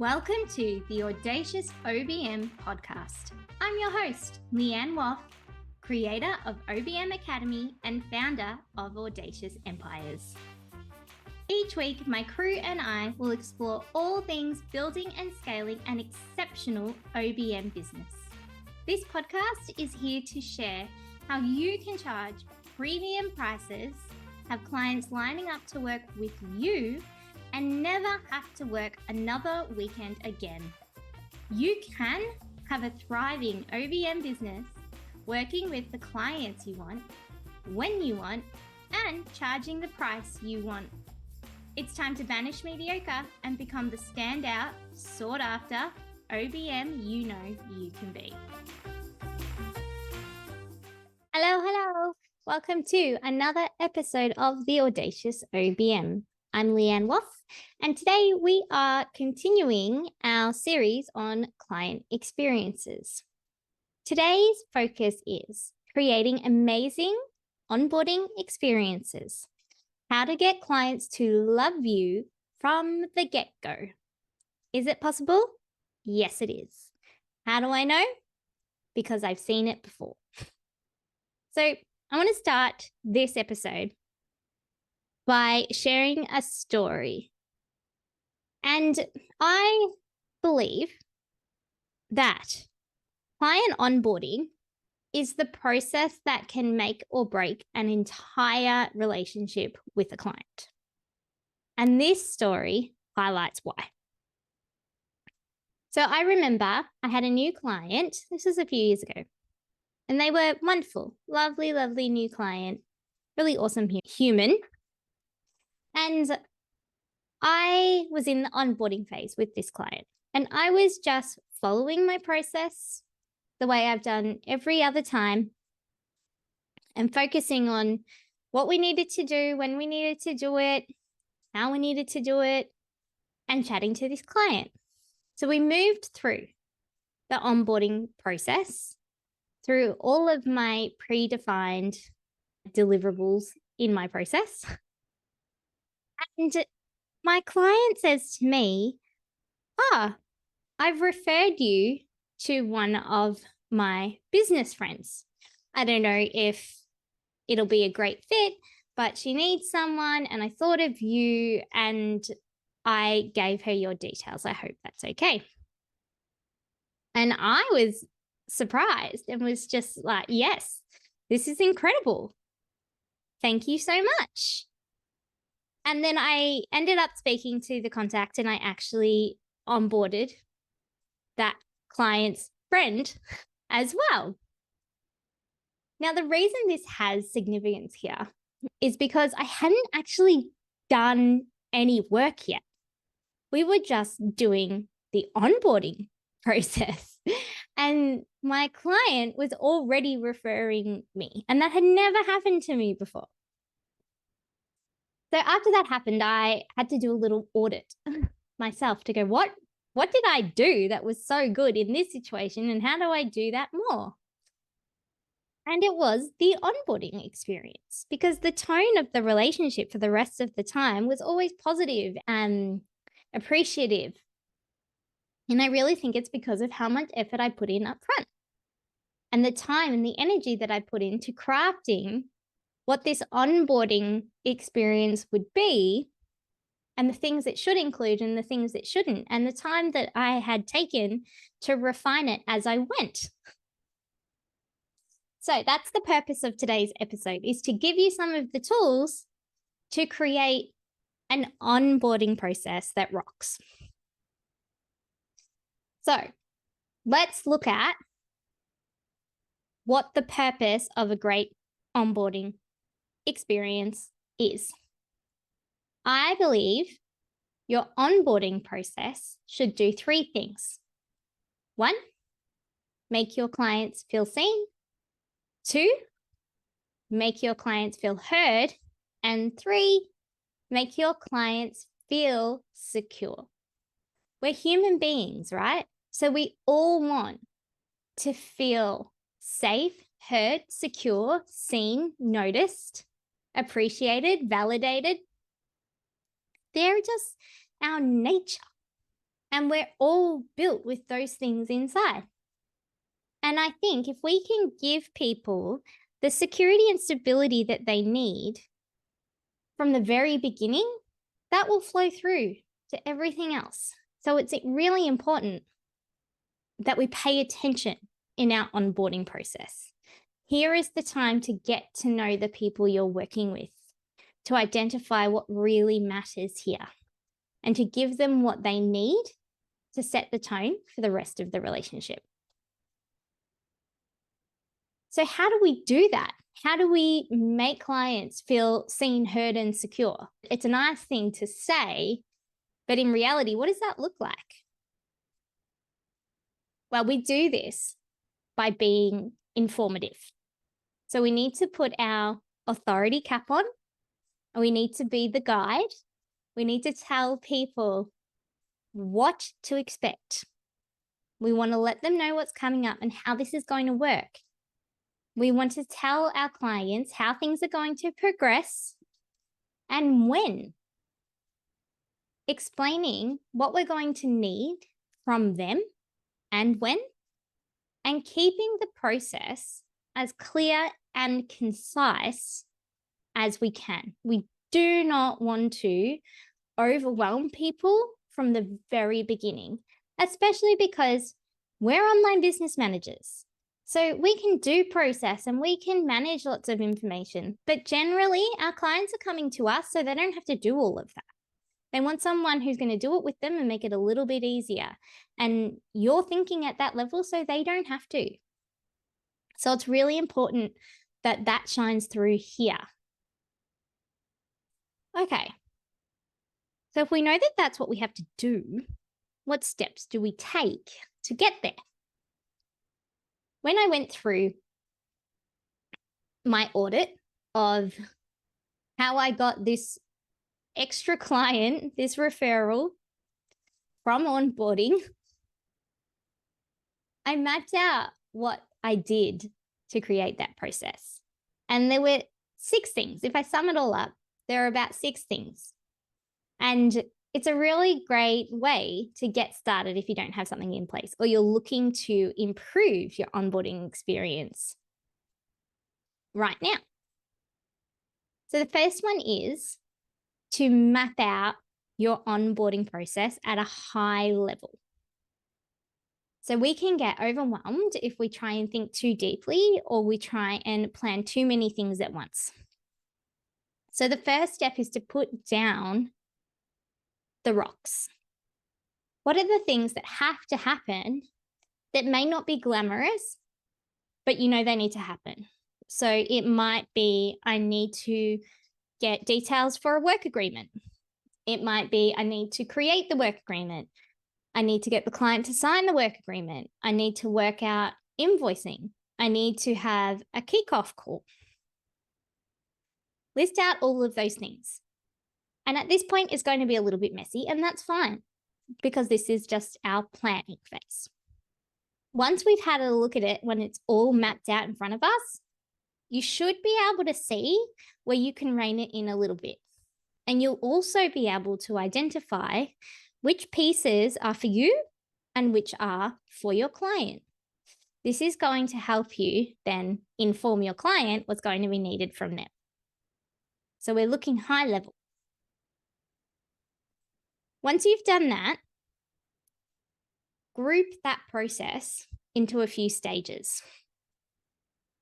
Welcome to the Audacious OBM podcast. I'm your host, Leanne Woff, creator of OBM Academy and founder of Audacious Empires. Each week, my crew and I will explore all things building and scaling an exceptional OBM business. This podcast is here to share how you can charge premium prices, have clients lining up to work with you, and never have to work another weekend again. You can have a thriving OBM business working with the clients you want, when you want, and charging the price you want. It's time to banish mediocre and become the standout, sought after OBM you know you can be. Hello. Welcome to another episode of the Audacious OBM. I'm Leanne Woff, and today we are continuing our series on client experiences. Today's focus is creating amazing onboarding experiences, how to get clients to love you from the get-go. Is it possible? Yes, it is. How do I know? Because I've seen it before. So I want to start this episode by sharing a story. And I believe that client onboarding is the process that can make or break an entire relationship with a client. And this story highlights why. So I remember I had a new client, this was a few years ago, and they were wonderful, lovely new client, really awesome human. And I was in the onboarding phase with this client, and I was just following my process the way I've done every other time and focusing on what we needed to do, when we needed to do it, how we needed to do it, and chatting to this client. So we moved through the onboarding process, through all of my predefined deliverables in my process. And my client says to me, I've referred you to one of my business friends. I don't know if it'll be a great fit, but she needs someone and I thought of you and I gave her your details. I hope that's okay. And I was surprised and was just like, yes, this is incredible. Thank you so much. And then I ended up speaking to the contact and I actually onboarded that client's friend as well. Now, the reason this has significance here is because I hadn't actually done any work yet. We were just doing the onboarding process and my client was already referring me, and that had never happened to me before. So after that happened, I had to do a little audit myself to go, what did I do that was so good in this situation and how do I do that more? And it was the onboarding experience, because the tone of the relationship for the rest of the time was always positive and appreciative. And I really think it's because of how much effort I put in up front and the time and the energy that I put into crafting what this onboarding experience would be, and the things it should include and the things it shouldn't, and the time that I had taken to refine it as I went. So that's the purpose of today's episode, is to give you some of the tools to create an onboarding process that rocks. So let's look at what the purpose of a great onboarding experience is. I believe your onboarding process should do three things. 1, make your clients feel seen. 2, make your clients feel heard. And 3, make your clients feel secure. We're human beings, right? So we all want to feel safe, heard, secure, seen, noticed, appreciated, validated. They're just our nature. And we're all built with those things inside. And I think if we can give people the security and stability that they need from the very beginning, that will flow through to everything else. So it's really important that we pay attention in our onboarding process. Here is the time to get to know the people you're working with, to identify what really matters here, and to give them what they need to set the tone for the rest of the relationship. So how do we do that? How do we make clients feel seen, heard, and secure? It's a nice thing to say, but in reality, what does that look like? Well, we do this by being informative. So we need to put our authority cap on, and we need to be the guide. We need to tell people what to expect. We want to let them know what's coming up and how this is going to work. We want to tell our clients how things are going to progress and when. Explaining what we're going to need from them and when, and keeping the process as clear and concise as we can. We do not want to overwhelm people from the very beginning, especially because we're online business managers. So we can do process and we can manage lots of information, but generally our clients are coming to us so they don't have to do all of that. They want someone who's going to do it with them and make it a little bit easier. And you're thinking at that level so they don't have to. So it's really important that that shines through here. Okay. So if we know that that's what we have to do, what steps do we take to get there? When I went through my audit of how I got this extra client, this referral from onboarding, I mapped out what I did to create that process. And there were 6 things. If I sum it all up, there are about 6 things. And it's a really great way to get started if you don't have something in place or you're looking to improve your onboarding experience right now. So the first one is to map out your onboarding process at a high level. So we can get overwhelmed if we try and think too deeply or we try and plan too many things at once. So the first step is to put down the rocks. What are the things that have to happen that may not be glamorous, but you know they need to happen? So it might be, I need to get details for a work agreement. It might be, I need to create the work agreement. I need to get the client to sign the work agreement. I need to work out invoicing. I need to have a kickoff call. List out all of those things. And at this point, it's going to be a little bit messy, and that's fine because this is just our planning phase. Once we've had a look at it, when it's all mapped out in front of us, you should be able to see where you can rein it in a little bit. And you'll also be able to identify which pieces are for you and which are for your client. This is going to help you then inform your client what's going to be needed from them. So we're looking high level. Once you've done that, group that process into a few stages.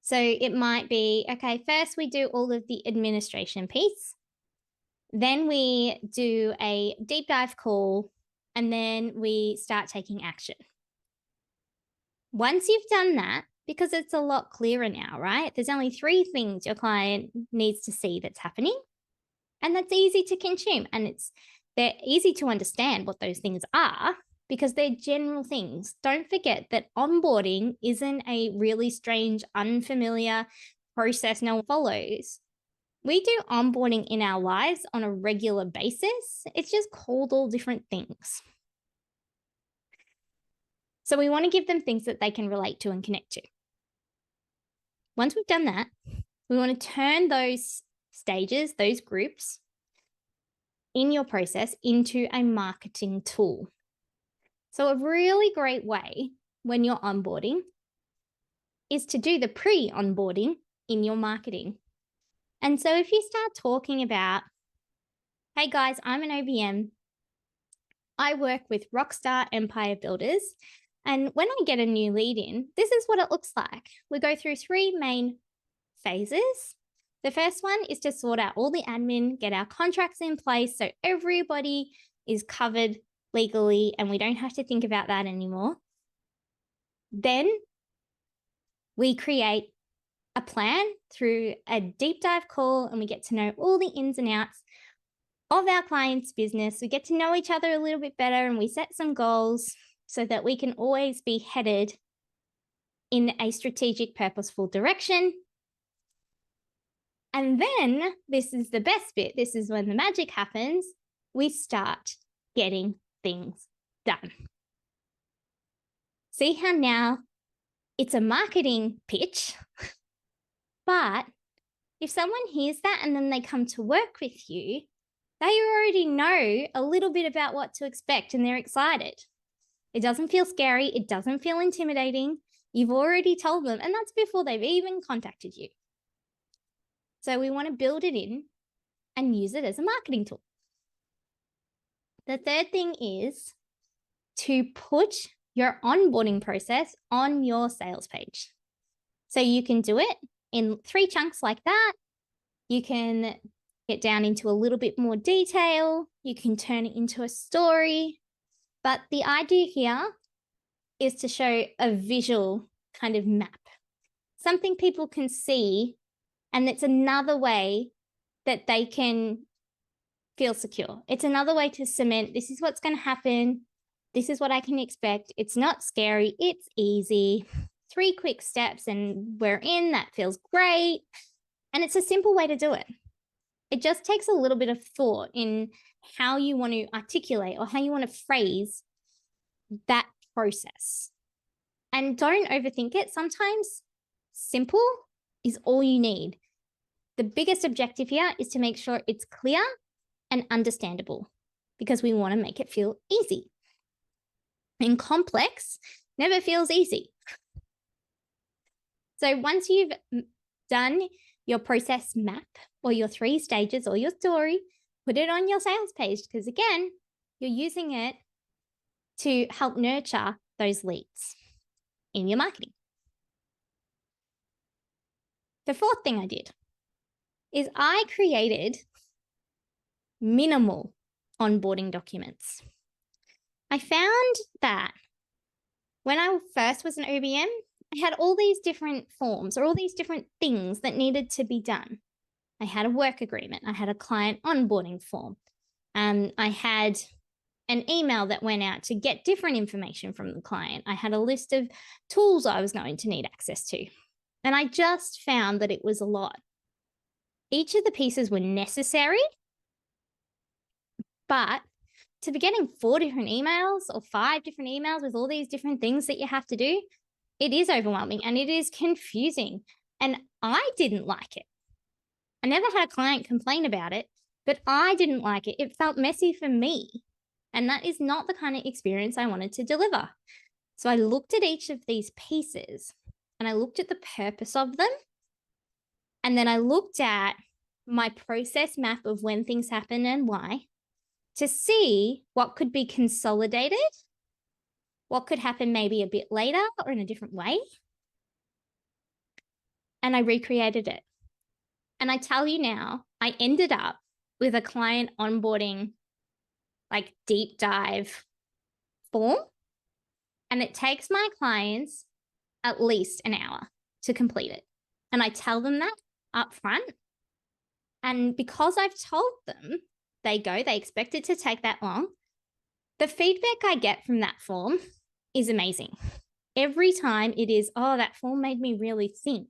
So it might be, okay, first we do all of the administration piece. Then we do a deep dive call, and then we start taking action. Once you've done that, because it's a lot clearer now, right? There's only 3 things your client needs to see that's happening, and that's easy to consume. And they're easy to understand what those things are because they're general things. Don't forget that onboarding isn't a really strange, unfamiliar process no one follows. We do onboarding in our lives on a regular basis. It's just called all different things. So we want to give them things that they can relate to and connect to. Once we've done that, we want to turn those stages, those groups in your process into a marketing tool. So a really great way when you're onboarding is to do the pre-onboarding in your marketing. And so if you start talking about, hey guys, I'm an OBM. I work with rockstar empire builders. And when I get a new lead in, this is what it looks like. We go through 3 main phases. The first one is to sort out all the admin, get our contracts in place so everybody is covered legally and we don't have to think about that anymore. Then we create a plan through a deep dive call and we get to know all the ins and outs of our client's business. We get to know each other a little bit better and we set some goals so that we can always be headed in a strategic, purposeful direction. And then this is the best bit. This is when the magic happens. We start getting things done. See how now it's a marketing pitch, but if someone hears that and then they come to work with you, they already know a little bit about what to expect and they're excited. It doesn't feel scary. It doesn't feel intimidating. You've already told them, and that's before they've even contacted you. So we want to build it in and use it as a marketing tool. The third thing is to put your onboarding process on your sales page. So you can do it in 3 chunks like that. You can get down into a little bit more detail. You can turn it into a story. But the idea here is to show a visual kind of map, something people can see, and it's another way that they can feel secure. It's another way to cement, this is what's going to happen. This is what I can expect. It's not scary. It's easy. 3 quick steps and we're in. That feels great. And it's a simple way to do it. It just takes a little bit of thought in how you want to articulate or how you want to phrase that process. And don't overthink it. Sometimes simple is all you need. The biggest objective here is to make sure it's clear and understandable because we want to make it feel easy. And complex never feels easy. So once you've done your process map or your 3 stages or your story, put it on your sales page because again, you're using it to help nurture those leads in your marketing. The 4th thing I did is I created minimal onboarding documents. I found that when I first was an OBM, I had all these different forms or all these different things that needed to be done. I had a work agreement. I had a client onboarding form. I had an email that went out to get different information from the client. I had a list of tools I was going to need access to. And I just found that it was a lot. Each of the pieces were necessary, but to be getting 4 different emails or 5 different emails with all these different things that you have to do, it is overwhelming and it is confusing. And I didn't like it. I never had a client complain about it, but I didn't like it. It felt messy for me. And that is not the kind of experience I wanted to deliver. So I looked at each of these pieces and I looked at the purpose of them. And then I looked at my process map of when things happen and why to see what could be consolidated, what could happen maybe a bit later or in a different way. And I recreated it. And I tell you now, I ended up with a client onboarding like deep dive form. And it takes my clients at least an hour to complete it. And I tell them that up front. And because I've told them they expect it to take that long, the feedback I get from that form is amazing. Every time it is, oh, that form made me really think.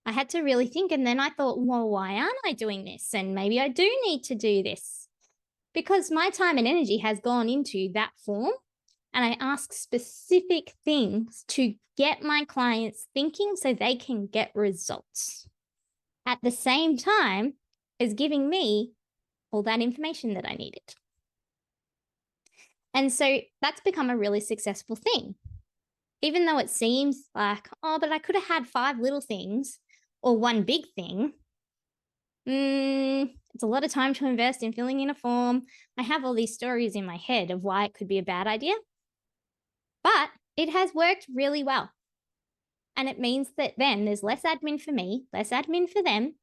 I had to really think. And then I thought, well, why aren't I doing this? And maybe I do need to do this because my time and energy has gone into that form. And I ask specific things to get my clients thinking so they can get results at the same time as giving me all that information that I needed. And so that's become a really successful thing. Even though it seems like, oh, but I could have had 5 little things or one big thing. It's a lot of time to invest in filling in a form. I have all these stories in my head of why it could be a bad idea, but it has worked really well. And it means that then there's less admin for me, less admin for them,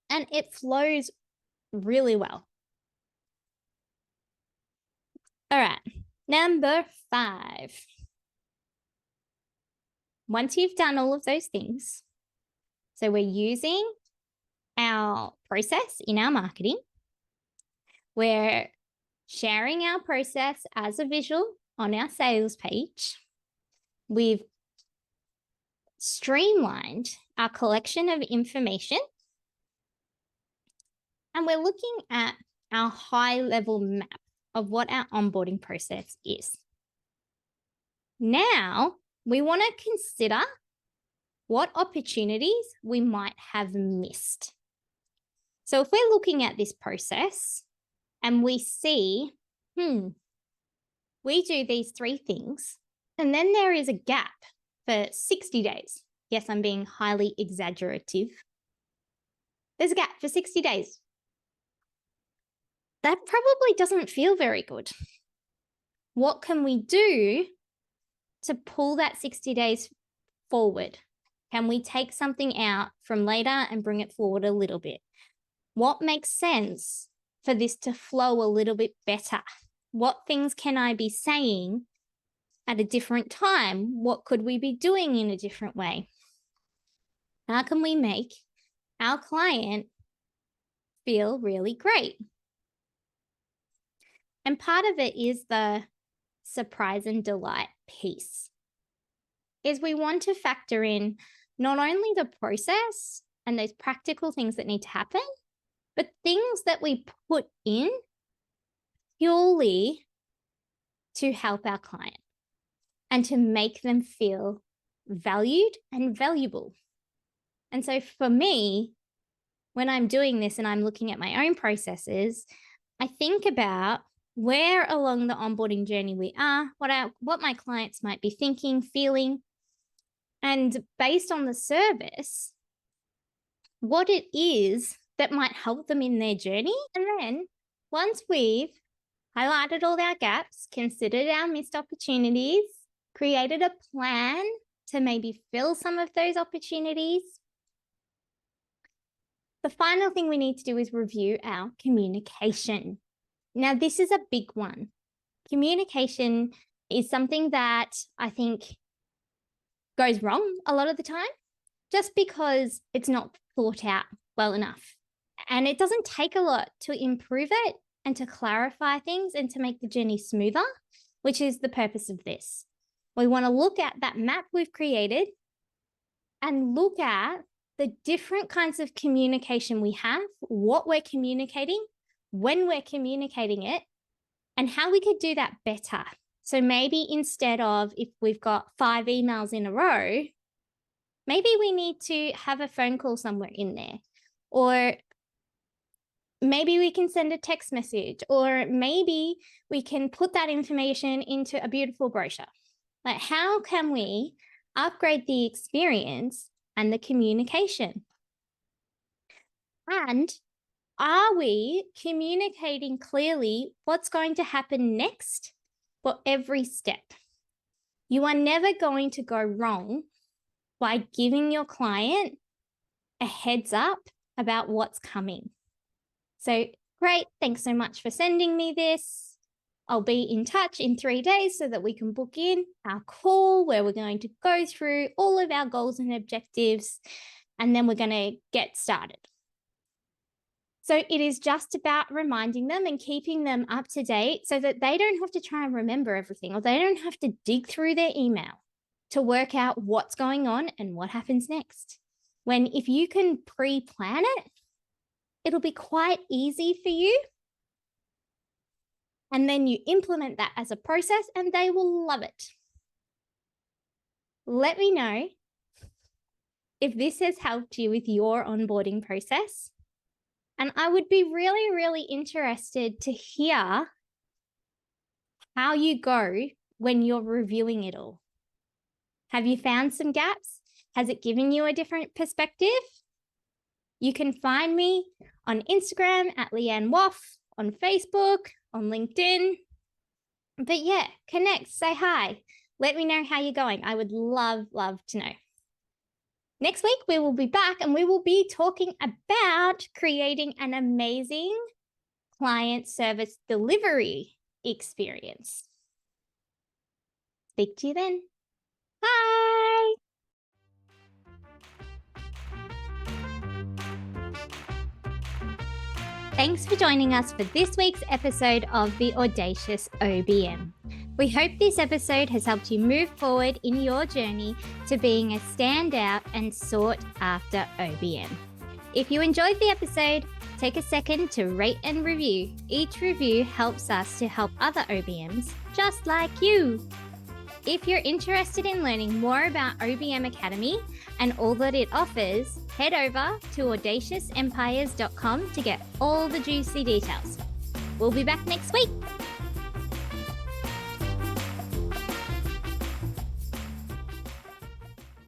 and it flows really well. All right, number 5. Once you've done all of those things, so we're using our process in our marketing, we're sharing our process as a visual on our sales page, we've streamlined our collection of information, and we're looking at our high-level map of what our onboarding process is. Now, we want to consider what opportunities we might have missed. So if we're looking at this process and we see, we do these 3 things, and then there is a gap for 60 days. Yes, I'm being highly exaggerative. There's a gap for 60 days. That probably doesn't feel very good. What can we do to pull that 60 days forward? Can we take something out from later and bring it forward a little bit? What makes sense for this to flow a little bit better? What things can I be saying at a different time? What could we be doing in a different way? How can we make our client feel really great? And part of it is the surprise and delight piece. Is we want to factor in not only the process and those practical things that need to happen, but things that we put in purely to help our client and to make them feel valued and valuable. And so for me, when I'm doing this and I'm looking at my own processes, I think about where along the onboarding journey we are, what my clients might be thinking, feeling, and based on the service, what it is that might help them in their journey. And then once we've highlighted all our gaps, considered our missed opportunities, created a plan to maybe fill some of those opportunities, the final thing we need to do is review our communication. Now, this is a big one. Communication is something that I think goes wrong a lot of the time just because it's not thought out well enough. And it doesn't take a lot to improve it and to clarify things and to make the journey smoother, which is the purpose of this. We want to look at that map we've created and look at the different kinds of communication we have, what we're communicating, when we're communicating it, and how we could do that better. So maybe instead of if we've got 5 emails in a row, maybe we need to have a phone call somewhere in there, or maybe we can send a text message, or maybe we can put that information into a beautiful brochure. Like, how can we upgrade the experience and the communication? And are we communicating clearly what's going to happen next for every step? You are never going to go wrong by giving your client a heads up about what's coming. So great, thanks so much for sending me this. I'll be in touch in 3 days so that we can book in our call where we're going to go through all of our goals and objectives, and then we're going to get started. So it is just about reminding them and keeping them up to date so that they don't have to try and remember everything, or they don't have to dig through their email to work out what's going on and what happens next. When if you can pre-plan it, it'll be quite easy for you. And then you implement that as a process and they will love it. Let me know if this has helped you with your onboarding process. And I would be really, really interested to hear how you go when you're reviewing it all. Have you found some gaps? Has it given you a different perspective? You can find me on Instagram at Leanne Woff, on Facebook, on LinkedIn. But yeah, connect, say hi. Let me know how you're going. I would love to know. Next week, we will be back and we will be talking about creating an amazing client service delivery experience. Speak to you then. Bye. Thanks for joining us for this week's episode of the Audacious OBM. We hope this episode has helped you move forward in your journey to being a standout and sought after OBM. If you enjoyed the episode, take a second to rate and review. Each review helps us to help other OBMs just like you. If you're interested in learning more about OBM Academy and all that it offers, head over to audaciousempires.com to get all the juicy details. We'll be back next week.